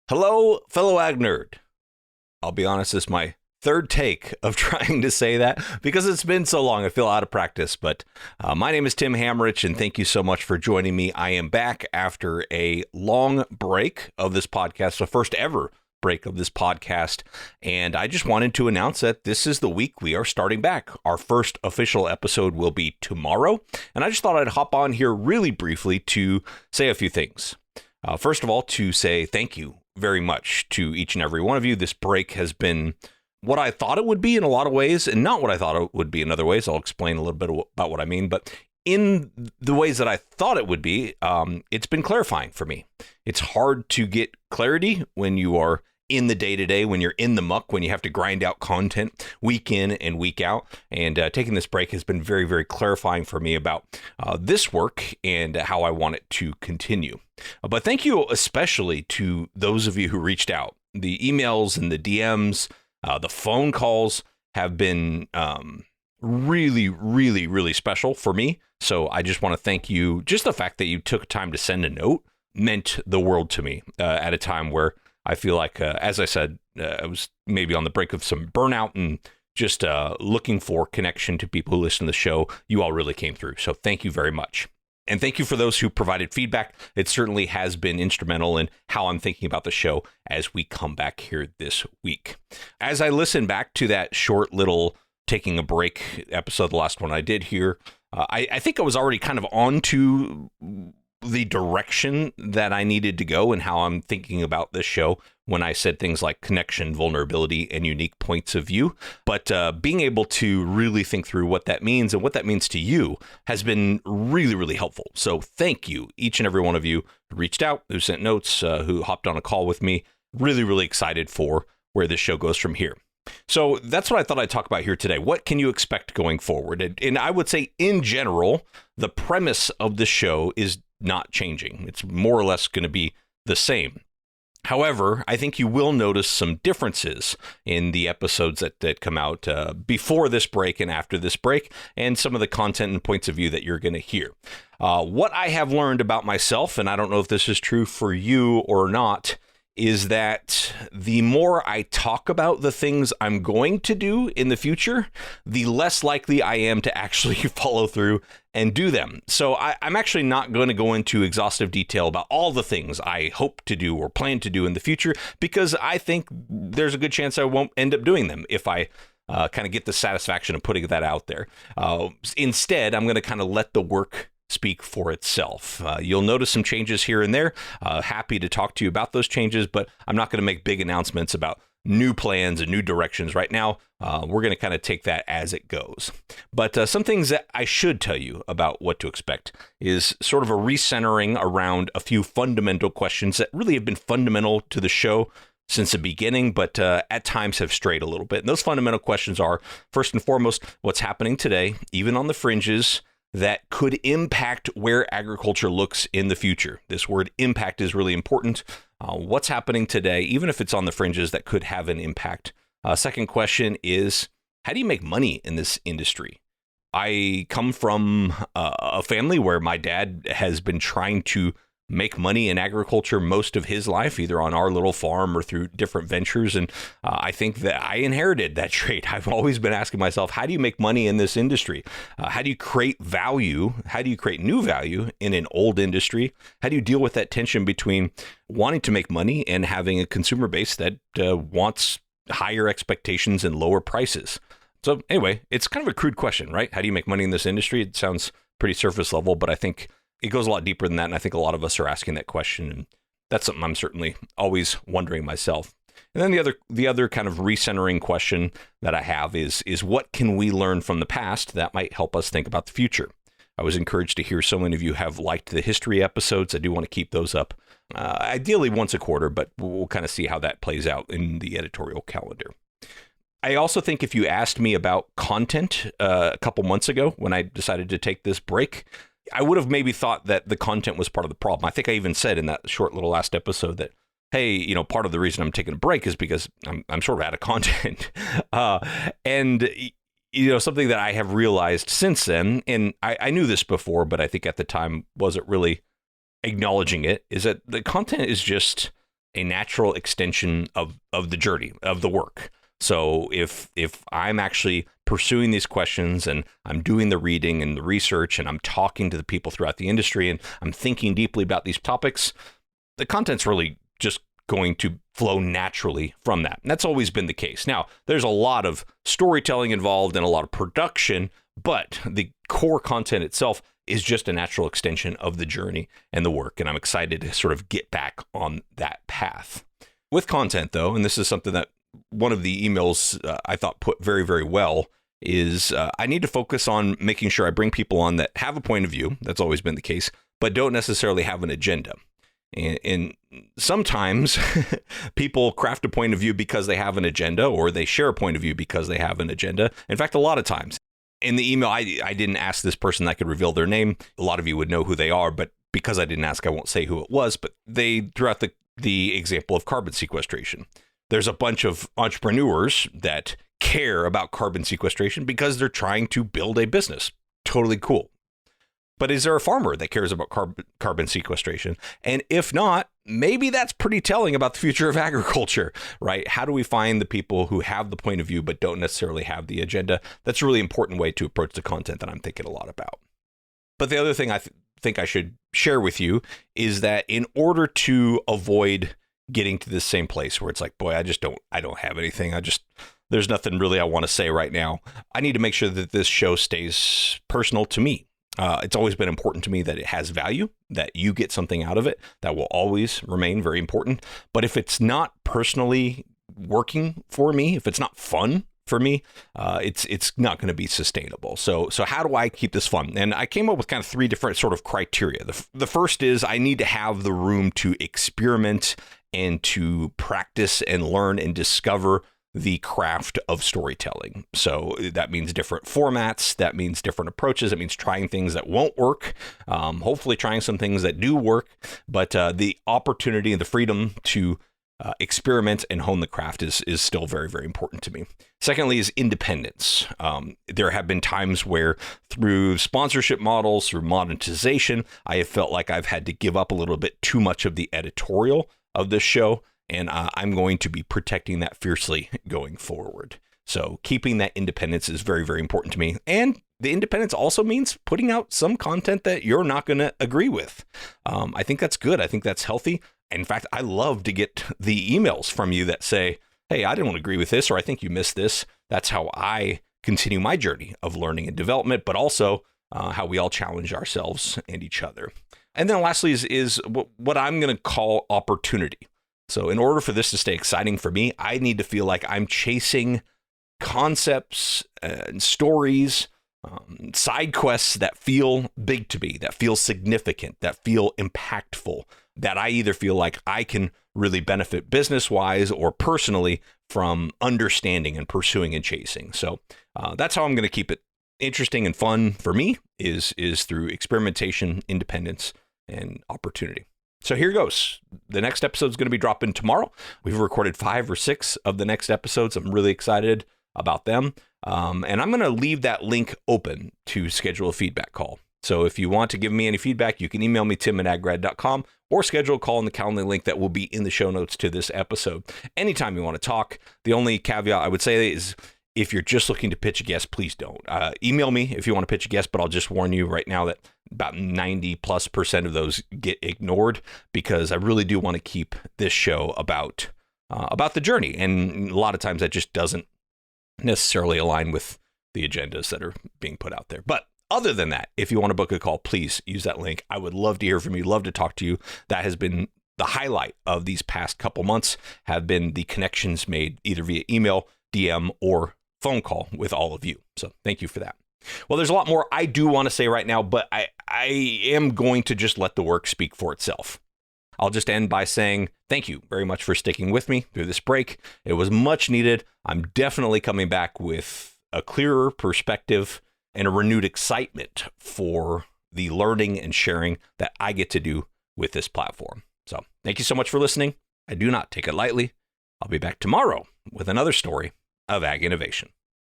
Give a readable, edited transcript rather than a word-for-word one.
Hello, fellow ag nerd. I'll be honest, this is my third take of trying to say that because it's been so long. I feel out of practice, but my name is Tim Hamrich, and thank you so much for joining me. I am back after a long break of this podcast, the first ever break of this podcast, and I just wanted to announce that this is the week we are starting back. Our first official episode will be tomorrow, and I just thought I'd hop on here really briefly to say a few things. First of all, to say thank you very much to each and every one of you. This break has been what I thought it would be in a lot of ways, and not what I thought it would be in other ways. I'll explain a little bit about what I mean, but in the ways that I thought it would be, it's been clarifying for me. It's hard to get clarity when you are in the day-to-day, when you're in the muck, when you have to grind out content week in and week out. And taking this break has been very, very clarifying for me about this work and how I want it to continue. But thank you especially to those of you who reached out. The emails and the DMs, the phone calls have been really, really, really special for me. So I just want to thank you. Just the fact that you took time to send a note meant the world to me at a time where I feel like, as I said, I was maybe on the brink of some burnout and just looking for connection to people who listen to the show. You all really came through. So thank you very much. And thank you for those who provided feedback. It certainly has been instrumental in how I'm thinking about the show as we come back here this week. As I listen back to that short little taking a break episode, the last one I did here, I think I was already kind of on to the direction that I needed to go and how I'm thinking about this show when I said things like connection, vulnerability, and unique points of view. But being able to really think through what that means and what that means to you has been really, really helpful. So thank you, each and every one of you who reached out, who sent notes, who hopped on a call with me. Really, really excited for where this show goes from here. So that's what I thought I'd talk about here today. What can you expect going forward? And I would say in general, the premise of the show is not changing. It's more or less going to be the same. However, I think you will notice some differences in the episodes that come out before this break and after this break, and some of the content and points of view that you're going to hear. What I have learned about myself, and I don't know if this is true for you or not, is that the more I talk about the things I'm going to do in the future, the less likely I am to actually follow through and do them. So I'm actually not going to go into exhaustive detail about all the things I hope to do or plan to do in the future, because I think there's a good chance I won't end up doing them if I kind of get the satisfaction of putting that out there. Instead, I'm going to kind of let the work speak for itself. You'll notice some changes here and there. Happy to talk to you about those changes, but I'm not going to make big announcements about new plans and new directions right now. We're going to kind of take that as it goes. But some things that I should tell you about what to expect is sort of a recentering around a few fundamental questions that really have been fundamental to the show since the beginning, but at times have strayed a little bit. And those fundamental questions are, first and foremost, what's happening today, even on the fringes, that could impact where agriculture looks in the future. This word impact is really important. What's happening today, even if it's on the fringes, that could have an impact. Second question is, how do you make money in this industry? I come from a family where my dad has been trying to make money in agriculture most of his life, either on our little farm or through different ventures. And I think that I inherited that trait. I've always been asking myself, how do you make money in this industry? How do you create value? How do you create new value in an old industry? How do you deal with that tension between wanting to make money and having a consumer base that wants higher expectations and lower prices? So anyway, it's kind of a crude question, right? How do you make money in this industry? It sounds pretty surface level, but I think it goes a lot deeper than that, and I think a lot of us are asking that question, and that's something I'm certainly always wondering myself. And then the other kind of recentering question that I have is what can we learn from the past that might help us think about the future? I was encouraged to hear so many of you have liked the history episodes. I do want to keep those up, ideally once a quarter, but we'll kind of see how that plays out in the editorial calendar. I also think if you asked me about content a couple months ago when I decided to take this break, I would have maybe thought that the content was part of the problem. I think I even said in that short little last episode that, hey, part of the reason I'm taking a break is because I'm sort of out of content. And something that I have realized since then, and I knew this before, but I think at the time wasn't really acknowledging it, is that the content is just a natural extension of the journey, of the work. So if I'm actually pursuing these questions and I'm doing the reading and the research and I'm talking to the people throughout the industry and I'm thinking deeply about these topics, the content's really just going to flow naturally from that. And that's always been the case. Now, there's a lot of storytelling involved and a lot of production, but the core content itself is just a natural extension of the journey and the work. And I'm excited to sort of get back on that path. With content, though, and this is something that one of the emails I thought put very, very well, is I need to focus on making sure I bring people on that have a point of view. That's always been the case, but don't necessarily have an agenda. And sometimes people craft a point of view because they have an agenda, or they share a point of view because they have an agenda. In fact, a lot of times in the email, I didn't ask this person that could reveal their name. A lot of you would know who they are, but because I didn't ask, I won't say who it was. But they threw out the example of carbon sequestration. There's a bunch of entrepreneurs that care about carbon sequestration because they're trying to build a business. Totally cool. But is there a farmer that cares about carbon sequestration? And if not, maybe that's pretty telling about the future of agriculture, right? How do we find the people who have the point of view but don't necessarily have the agenda? That's a really important way to approach the content that I'm thinking a lot about. But the other thing I think I should share with you is that in order to avoid getting to the same place where it's like, boy, I don't have anything. There's nothing really I want to say right now. I need to make sure that this show stays personal to me. It's always been important to me that it has value, that you get something out of it. That will always remain very important. But if it's not personally working for me, if it's not fun for me, it's not going to be sustainable. So how do I keep this fun? And I came up with kind of 3 different sort of criteria. The first is I need to have the room to experiment and to practice and learn and discover the craft of storytelling. So that means different formats, that means different approaches, it means trying things that won't work, hopefully trying some things that do work, but the opportunity and the freedom to experiment and hone the craft is still very, very important to me. Secondly is independence. There have been times where through sponsorship models, through monetization, I have felt like I've had to give up a little bit too much of the editorial of this show. And I'm going to be protecting that fiercely going forward. So keeping that independence is very, very important to me. And the independence also means putting out some content that you're not going to agree with. I think that's good. I think that's healthy. In fact, I love to get the emails from you that say, hey, I don't agree with this, or I think you missed this. That's how I continue my journey of learning and development, but also how we all challenge ourselves and each other. And then lastly is what I'm going to call opportunity. So in order for this to stay exciting for me, I need to feel like I'm chasing concepts and stories, side quests that feel big to me, that feel significant, that feel impactful, that I either feel like I can really benefit business-wise or personally from understanding and pursuing and chasing. So that's how I'm going to keep it interesting and fun for me is through experimentation, independence, and opportunity. So here goes. The next episode is going to be dropping tomorrow. We've recorded 5 or 6 of the next episodes. I'm really excited about them. And I'm going to leave that link open to schedule a feedback call. So if you want to give me any feedback, you can email me, tim@agrad.com, or schedule a call in the calendar link that will be in the show notes to this episode. Anytime you want to talk, the only caveat I would say is if you're just looking to pitch a guest, please don't. Email me if you want to pitch a guest, but I'll just warn you right now that about 90+% of those get ignored because I really do want to keep this show about the journey. And a lot of times that just doesn't necessarily align with the agendas that are being put out there. But other than that, if you want to book a call, please use that link. I would love to hear from you, love to talk to you. That has been the highlight of these past couple months, have been the connections made either via email, DM, or phone call with all of you. So thank you for that. Well, there's a lot more I do want to say right now, but I am going to just let the work speak for itself. I'll just end by saying thank you very much for sticking with me through this break. It was much needed. I'm definitely coming back with a clearer perspective and a renewed excitement for the learning and sharing that I get to do with this platform. So thank you so much for listening. I do not take it lightly. I'll be back tomorrow with another story of ag innovation.